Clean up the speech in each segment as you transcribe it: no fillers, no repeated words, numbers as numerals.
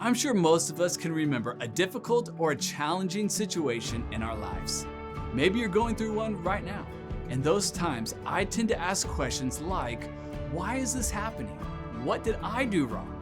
I'm sure most of us can remember a difficult or a challenging situation in our lives. Maybe you're going through one right now. In those times, I tend to ask questions like, why is this happening? What did I do wrong?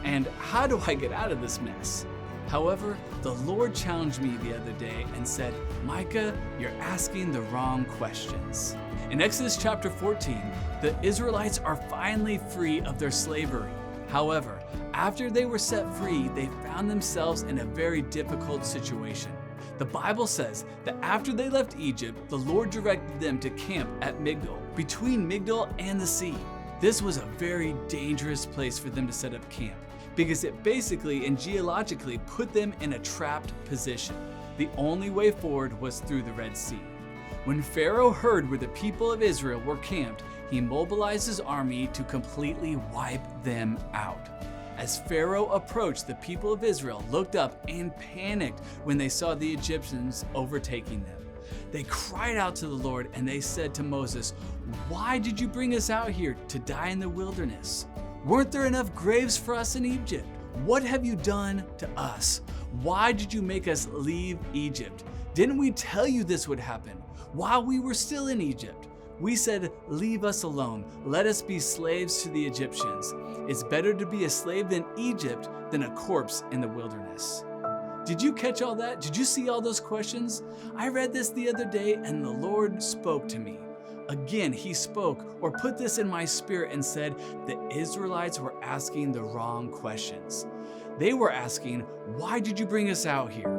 And how do I get out of this mess? However, the Lord challenged me the other day and said, Micah, you're asking the wrong questions. In Exodus chapter 14, the Israelites are finally free of their slavery. However, after they were set free, they found themselves in a very difficult situation. The Bible says that after they left Egypt, the Lord directed them to camp at Migdol, between Migdol and the sea. This was a very dangerous place for them to set up camp, because it basically and geologically put them in a trapped position. The only way forward was through the Red Sea. When Pharaoh heard where the people of Israel were camped, he mobilized his army to completely wipe them out. As Pharaoh approached, the people of Israel looked up and panicked when they saw the Egyptians overtaking them. They cried out to the Lord and they said to Moses, "Why did you bring us out here to die in the wilderness? Weren't there enough graves for us in Egypt? What have you done to us? Why did you make us leave Egypt? Didn't we tell you this would happen while we were still in Egypt? We said, leave us alone. Let us be slaves to the Egyptians. It's better to be a slave in Egypt than a corpse in the wilderness." Did you catch all that? Did you see all those questions? I read this the other day and the Lord spoke to me. Again, he spoke or put this in my spirit and said the Israelites were asking the wrong questions. They were asking, why did you bring us out here?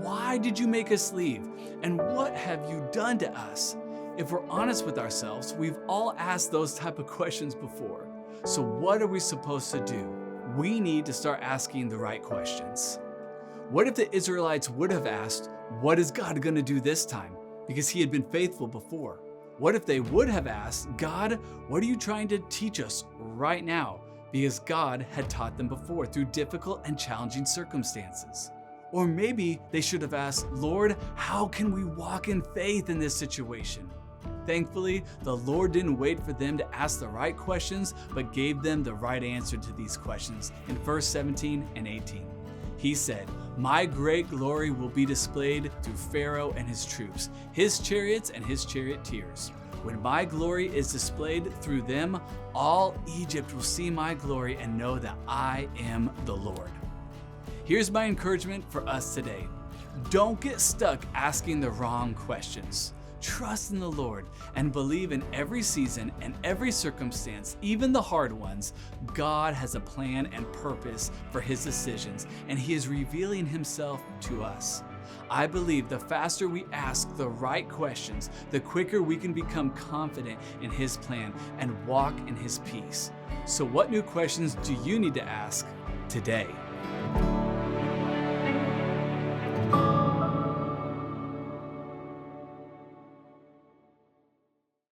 Why did you make us leave? And what have you done to us? If we're honest with ourselves, we've all asked those type of questions before. So what are we supposed to do? We need to start asking the right questions. What if the Israelites would have asked, what is God going to do this time? Because he had been faithful before. What if they would have asked, God, what are you trying to teach us right now? Because God had taught them before through difficult and challenging circumstances. Or maybe they should have asked, Lord, how can we walk in faith in this situation? Thankfully, the Lord didn't wait for them to ask the right questions, but gave them the right answer to these questions in verse 17 and 18. He said, my great glory will be displayed through Pharaoh and his troops, his chariots and his charioteers. When my glory is displayed through them, all Egypt will see my glory and know that I am the Lord. Here's my encouragement for us today. Don't get stuck asking the wrong questions. Trust in the Lord and believe in every season and every circumstance, even the hard ones. God has a plan and purpose for his decisions, and he is revealing himself to us. I believe the faster we ask the right questions, the quicker we can become confident in his plan and walk in his peace. So what new questions do you need to ask today?